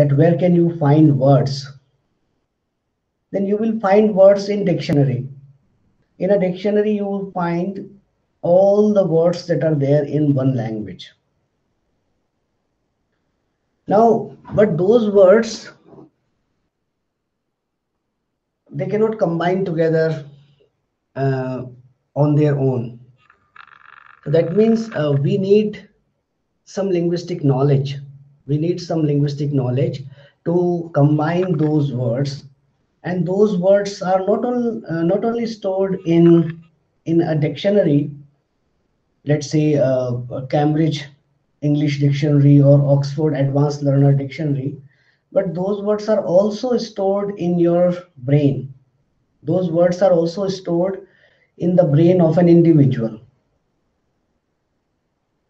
that where can you find words, then you will find words in dictionary. In a dictionary, you will find all the words that are there in one language. Now, but those words, they cannot combine together uh, on their own. So that means we need some linguistic knowledge. We need some linguistic knowledge to combine those words, and those words are not only stored in a dictionary, let's say a Cambridge English Dictionary or Oxford Advanced Learner Dictionary, but those words are also stored in your brain. Those words are also stored in the brain of an individual.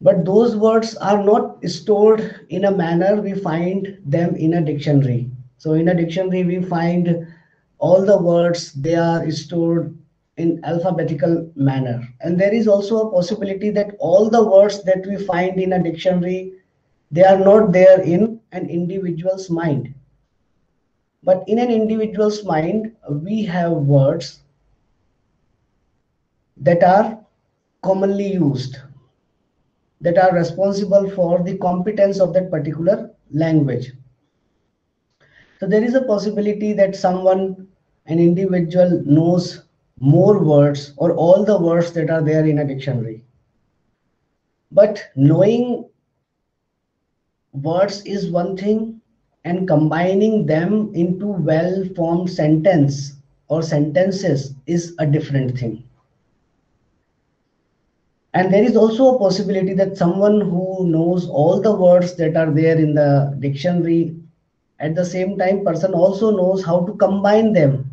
But those words are not stored in a manner we find them in a dictionary. So in a dictionary, we find all the words, they are stored in alphabetical manner. And there is also a possibility that all the words that we find in a dictionary, they are not there in an individual's mind. But in an individual's mind, we have words that are commonly used, that are responsible for the competence of that particular language. So there is a possibility that someone, an individual, knows more words or all the words that are there in a dictionary. But knowing words is one thing, and combining them into well-formed sentence or sentences is a different thing. And there is also a possibility that someone who knows all the words that are there in the dictionary, at the same time, person also knows how to combine them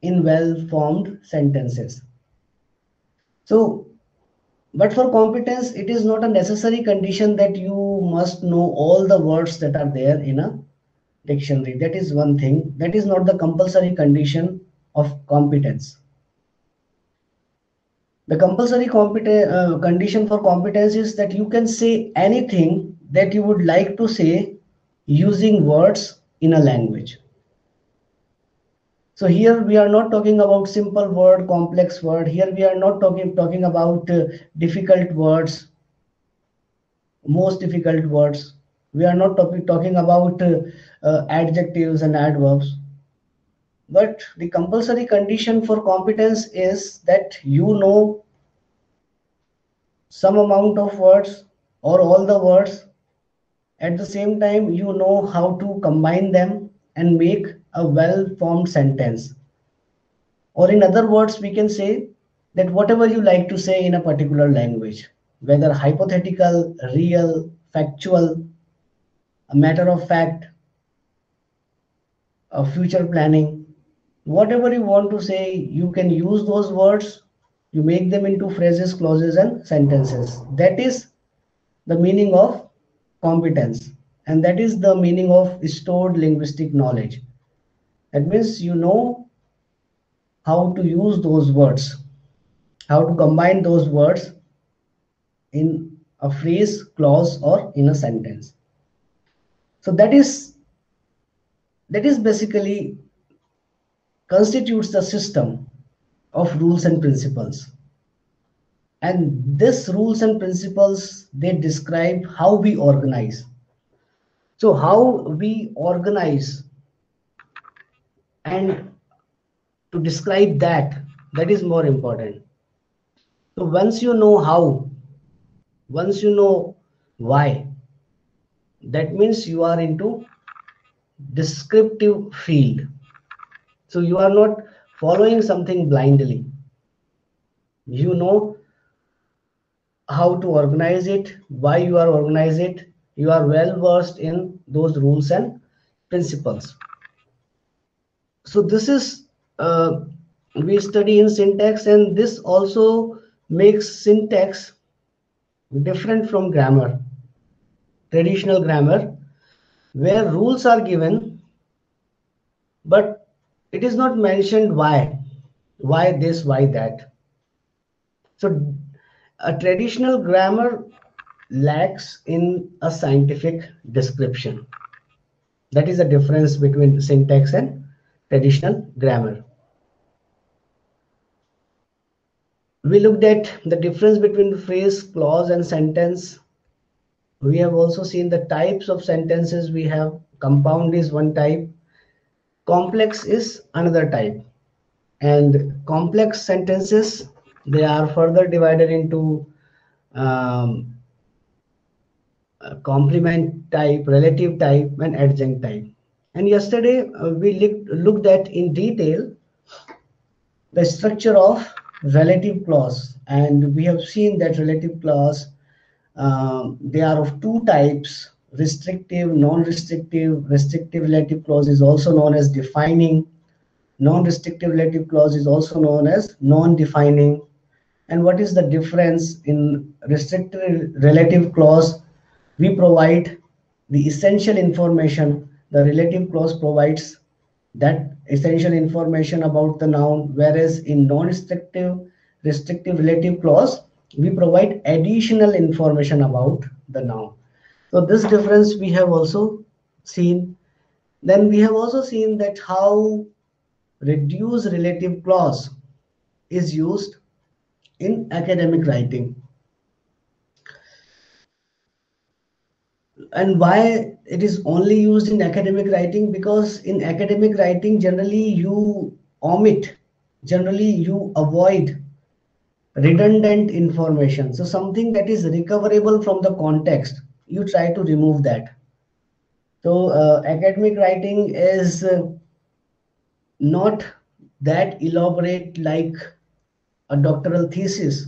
in well-formed sentences. So, but for competence, it is not a necessary condition that you must know all the words that are there in a dictionary. That is one thing. That is not the compulsory condition of competence. The compulsory condition for competence is that you can say anything that you would like to say using words in a language. So here we are not talking about simple word, complex word. Here we are not talking about difficult words, most difficult words. We are not talking about adjectives and adverbs. But the compulsory condition for competence is that you know some amount of words or all the words. At the same time, you know how to combine them and make a well-formed sentence. Or in other words, we can say that whatever you like to say in a particular language, whether hypothetical, real, factual, a matter of fact, a future planning, whatever you want to say, you can use those words, you make them into phrases, clauses, and sentences. That is the meaning of competence. And that is the meaning of stored linguistic knowledge. That means you know how to use those words, how to combine those words in a phrase, clause, or in a sentence. So that is basically constitutes the system of rules and principles. And this rules and principles, they describe how we organize. So how we organize, and to describe that, that is more important. So once you know how, once you know why, that means you are into descriptive field. So you are not following something blindly. You know how to organize it, why you are organize it. You are well versed in those rules and principles. So this is we study in syntax, and this also makes syntax different from grammar, traditional grammar, where rules are given, but it is not mentioned why this, why that. So a traditional grammar lacks in a scientific description. That is the difference between syntax and traditional grammar. We looked at the difference between phrase, clause, and sentence. We have also seen the types of sentences we have. Compound is one type, complex is another type. And complex sentences, they are further divided into um, complement type, relative type, and adjunct type. And yesterday we looked at in detail the structure of relative clause, and we have seen that relative clause, they are of two types: restrictive, non-restrictive. Restrictive relative clause is also known as defining. Non-restrictive relative clause is also known as non-defining. And what is the difference? In restrictive relative clause, we provide the essential information. The relative clause provides that essential information about the noun, whereas in non-restrictive restrictive relative clause, we provide additional information about the noun. So this difference we have also seen. Then we have also seen that how reduced relative clause is used in academic writing, and why it is only used in academic writing. Because in academic writing, generally you omit, generally you avoid redundant information. So something that is recoverable from the context, you try to remove that. So academic writing is not that elaborate like a doctoral thesis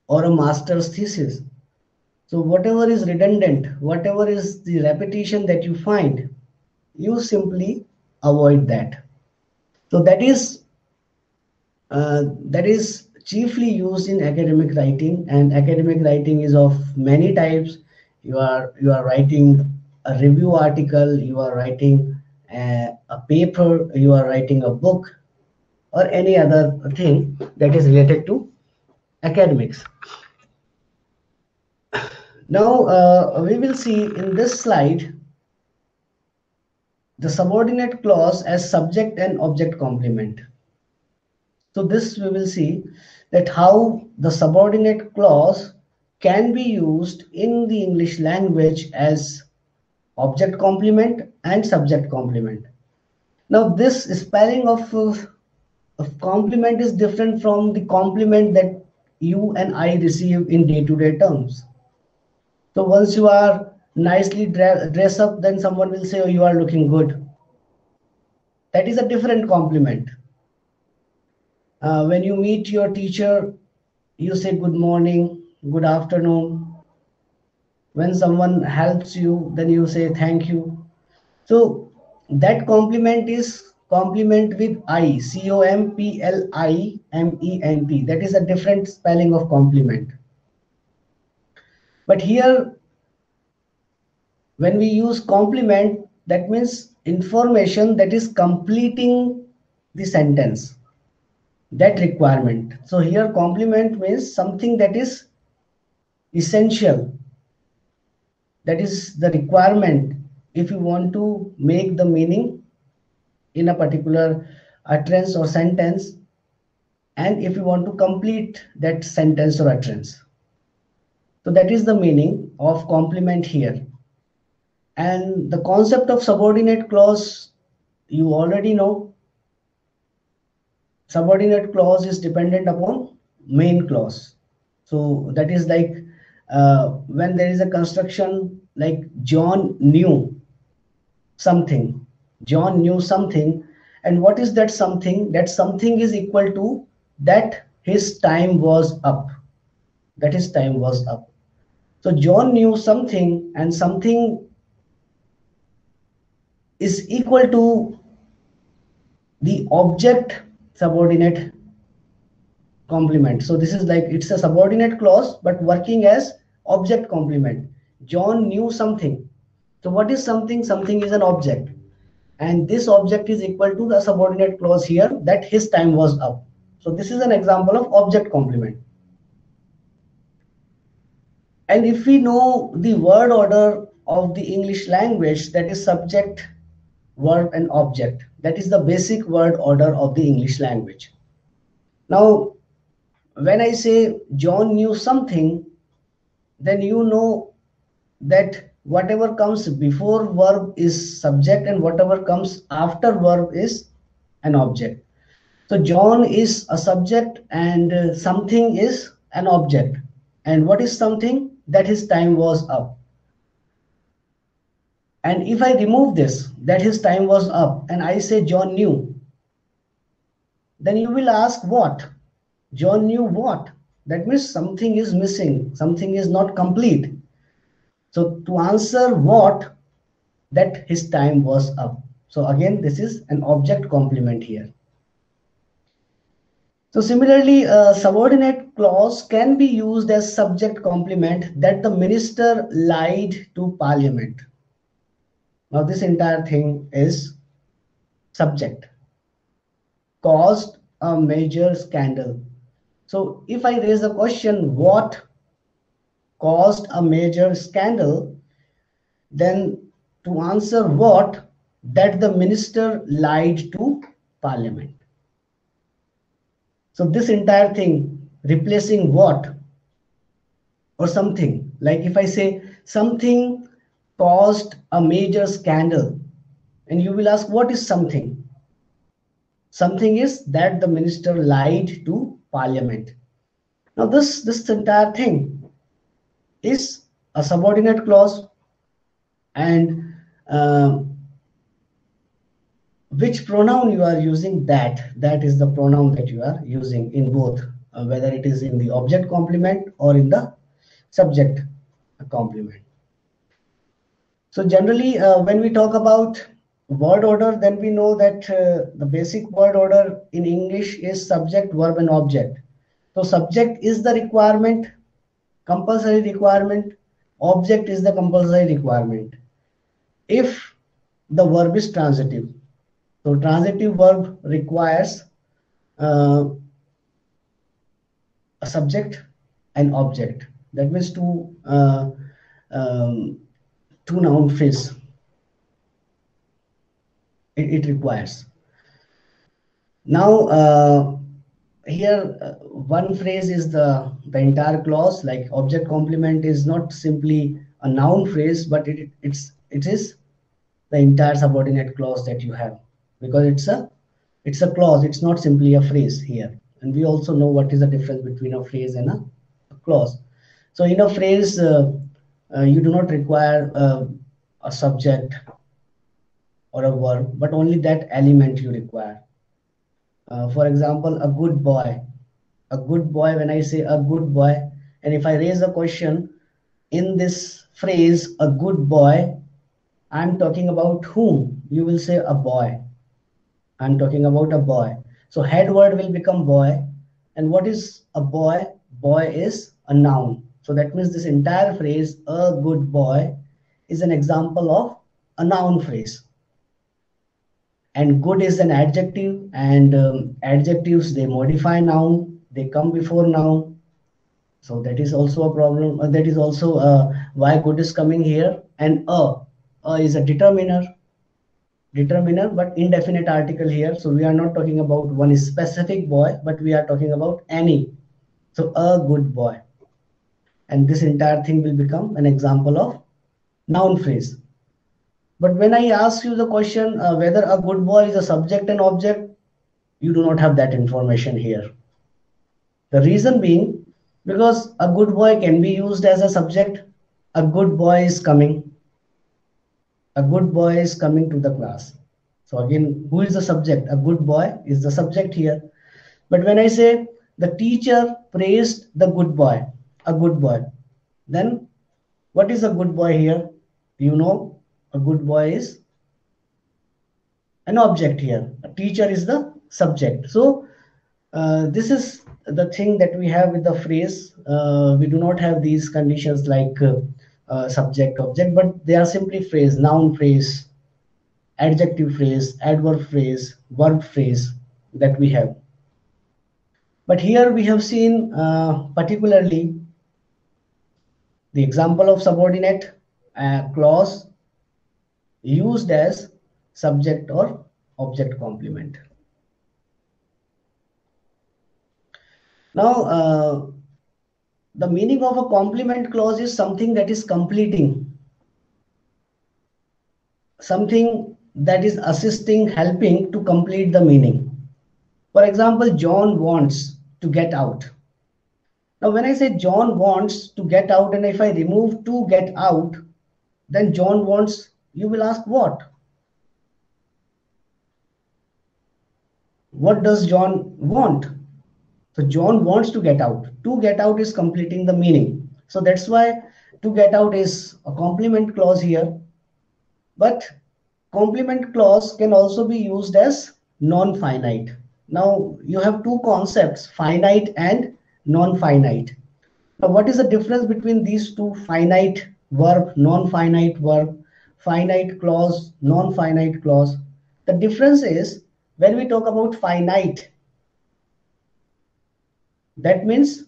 or a master's thesis. So whatever is redundant, whatever is the repetition that you find, you simply avoid that. So that is chiefly used in academic writing, and academic writing is of many types. You are writing a review article, you are writing a paper, you are writing a book, or any other thing that is related to academics. Now we will see in this slide the subordinate clause as subject and object complement. So this we will see that how the subordinate clause can be used in the English language as object complement and subject complement. Now this spelling of complement is different from the complement that you and I receive in day-to-day terms. So once you are nicely dressed up, then someone will say, oh, you are looking good. That is a different compliment. When you meet your teacher, you say good morning, good afternoon. When someone helps you, then you say thank you. So that compliment is compliment with I, COMPLIMENT. That is a different spelling of compliment. But here, when we use complement, that means information that is completing the sentence, that requirement. So here complement means something that is essential, that is the requirement if you want to make the meaning in a particular utterance or sentence, and if you want to complete that sentence or utterance. So that is the meaning of complement here. And the concept of subordinate clause, you already know. Subordinate clause is dependent upon main clause. So that is like when there is a construction like John knew something. John knew something. And what is that something? That something is equal to that his time was up. That his time was up. So John knew something, and something is equal to the object subordinate complement. So this is like, it's a subordinate clause but working as object complement. John knew something. So what is something? Something is an object, and this object is equal to the subordinate clause here, that his time was up. So this is an example of object complement. And if we know the word order of the English language, that is subject, verb and object. That is the basic word order of the English language. Now, when I say John knew something, then you know that whatever comes before verb is subject and whatever comes after verb is an object. So John is a subject and something is an object. And what is something? That his time was up. And if I remove this, that his time was up, and I say John knew, then you will ask what? John knew what? That means something is missing, something is not complete. So to answer what, that his time was up. So again, this is an object complement here. So similarly, a subordinate clause can be used as subject complement, that the minister lied to parliament. Now this entire thing is subject. Caused a major scandal. So if I raise the question, what caused a major scandal, then to answer what, that the minister lied to parliament. So this entire thing, replacing what or something, like if I say something caused a major scandal, and you will ask what is something? Something is that the minister lied to parliament. Now this entire thing is a subordinate clause, and which pronoun you are using, that is the pronoun that you are using in both, whether it is in the object complement or in the subject complement. So generally, when we talk about word order, then we know that the basic word order in English is subject, verb and object. So subject is the requirement, compulsory requirement. Object is the compulsory requirement if the verb is transitive. So transitive verb requires a subject and object. That means two noun phrase it requires. Now here one phrase is the entire clause. Like object complement is not simply a noun phrase, but it is the entire subordinate clause that you have, because it's a clause, it's not simply a phrase here. And we also know what is the difference between a phrase and a clause. So in a phrase, you do not require a subject or a verb, but only that element you require. For example, a good boy. A good boy, when I say a good boy, and if I raise a question in this phrase, a good boy, I'm talking about whom? You will say a boy. I'm talking about a boy. So head word will become boy. And what is a boy? Boy is a noun. So that means this entire phrase, a good boy, is an example of a noun phrase. And good is an adjective, and adjectives, they modify noun, they come before noun. So that is also a problem. That is also why good is coming here. And is a determiner, but indefinite article here. So we are not talking about one specific boy, but we are talking about any. So a good boy. And this entire thing will become an example of noun phrase. But when I ask you the question whether a good boy is a subject and object, you do not have that information here. The reason being, because a good boy can be used as a subject. A good boy is coming. A good boy is coming to the class. So again, who is the subject? A good boy is the subject here. But when I say the teacher praised the good boy, a good boy, then what is a good boy here? You know, a good boy is an object here. A teacher is the subject. So this is the thing that we have with the phrase. We do not have these conditions like subject, object, but they are simply phrase, noun phrase, adjective phrase, adverb phrase, verb phrase that we have. But here we have seen particularly the example of subordinate clause used as subject or object complement. Now, the meaning of a complement clause is something that is completing, something that is assisting, helping to complete the meaning. For example, John wants to get out. Now, when I say John wants to get out, and if I remove to get out, then John wants, you will ask what? What does John want? So John wants to get out. To get out is completing the meaning. So that's why to get out is a complement clause here. But complement clause can also be used as non-finite. Now you have two concepts, finite and non-finite. Now what is the difference between these two? Finite verb, non-finite verb, finite clause, non-finite clause. The difference is when we talk about finite, that means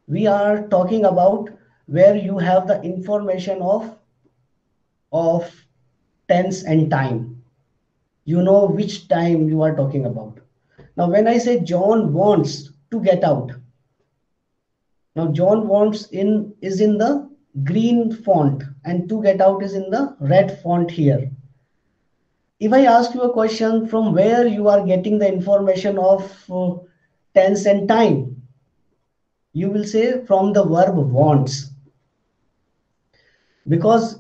we are talking about where you have the information of tense and time. You know which time you are talking about. Now, when I say John wants to get out, now John wants is in the green font and to get out is in the red font here. If I ask you a question from where you are getting the information of tense and time, you will say from the verb wants, because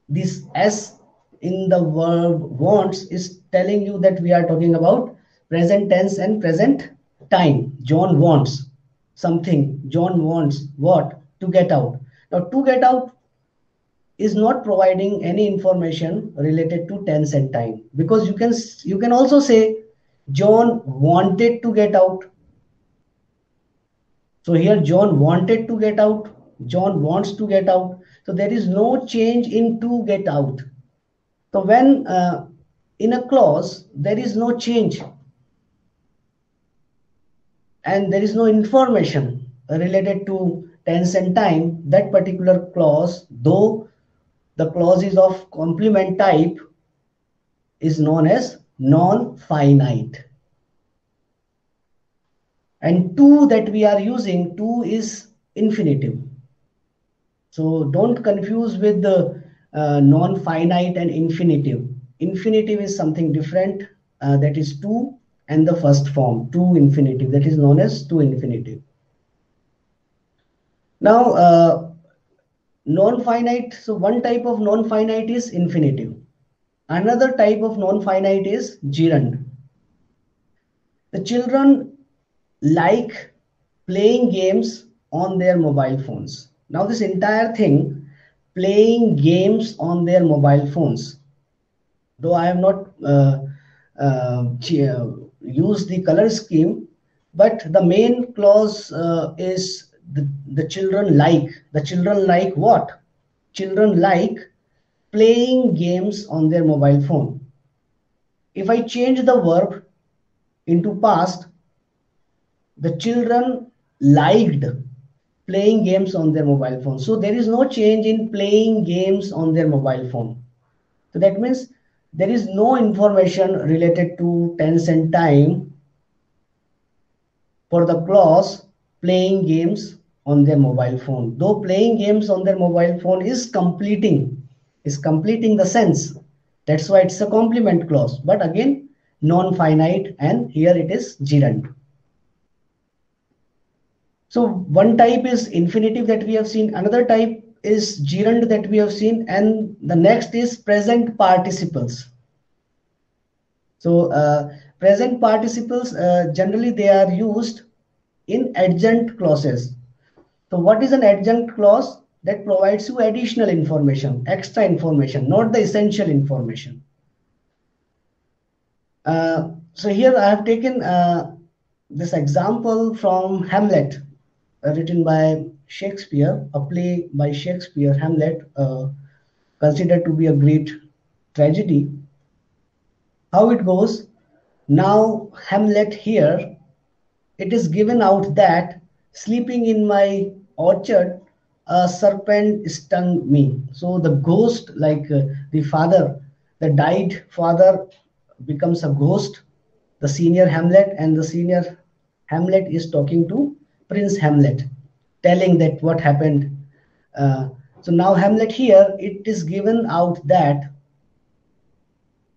this S in the verb wants is telling you that we are talking about present tense and present time. John wants something. John wants what? To get out. Now, to get out is not providing any information related to tense and time, because you can also say John wanted to get out. So here John wanted to get out, John wants to get out. So there is no change in to get out. So when in a clause there is no change and there is no information related to tense and time, that particular clause, though the clause is of complement type, is known as non-finite. And to that we are using, to is infinitive. So don't confuse with the non-finite and infinitive. Infinitive is something different, that is to, and the first form, to infinitive, that is known as to infinitive. Now, non-finite, so one type of non-finite is infinitive. Another type of non-finite is gerund. The children like playing games on their mobile phones. Now this entire thing, playing games on their mobile phones, though I have not used the color scheme, but the main clause is the children like. The children like what? Children like playing games on their mobile phone. If I change the verb into past, the children liked playing games on their mobile phone. So there is no change in playing games on their mobile phone. So that means there is no information related to tense and time for the clause playing games on their mobile phone. Though playing games on their mobile phone is completing the sense. That's why it's a complement clause. But again, non-finite, and here it is gerund. So one type is infinitive that we have seen, another type is gerund that we have seen, and the next is present participles. So present participles, generally they are used in adjunct clauses. So what is an adjunct clause? That provides you additional information, extra information, not the essential information. So here I have taken this example from Hamlet, written by Shakespeare, a play by Shakespeare, Hamlet, considered to be a great tragedy. How it goes, now Hamlet here, it is given out that sleeping in my orchard a serpent stung me. So the ghost, like the father, the died father becomes a ghost, the senior Hamlet, and the senior Hamlet is talking to Prince Hamlet, telling that what happened. Uh, so now Hamlet here, it is given out that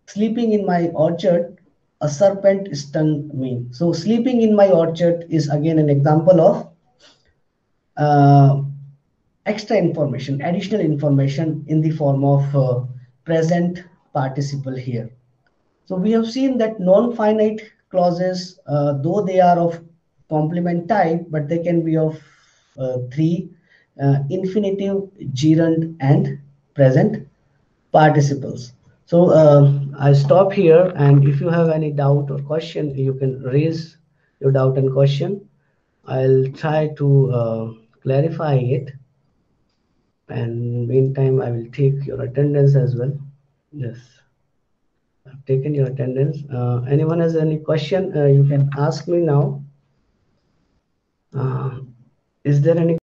sleeping in my orchard, a serpent stung me. So sleeping in my orchard is again an example of uh, extra information, additional information in the form of present participle here. So we have seen that non-finite clauses, though they are of complement type, but they can be of three: infinitive, gerund, and present participles. So I stop here, and if you have any doubt or question, you can raise your doubt and question. I'll try to clarify it, and meantime I will take your attendance as well. Yes, I've taken your attendance. Anyone has any question, you can ask me now. Is there any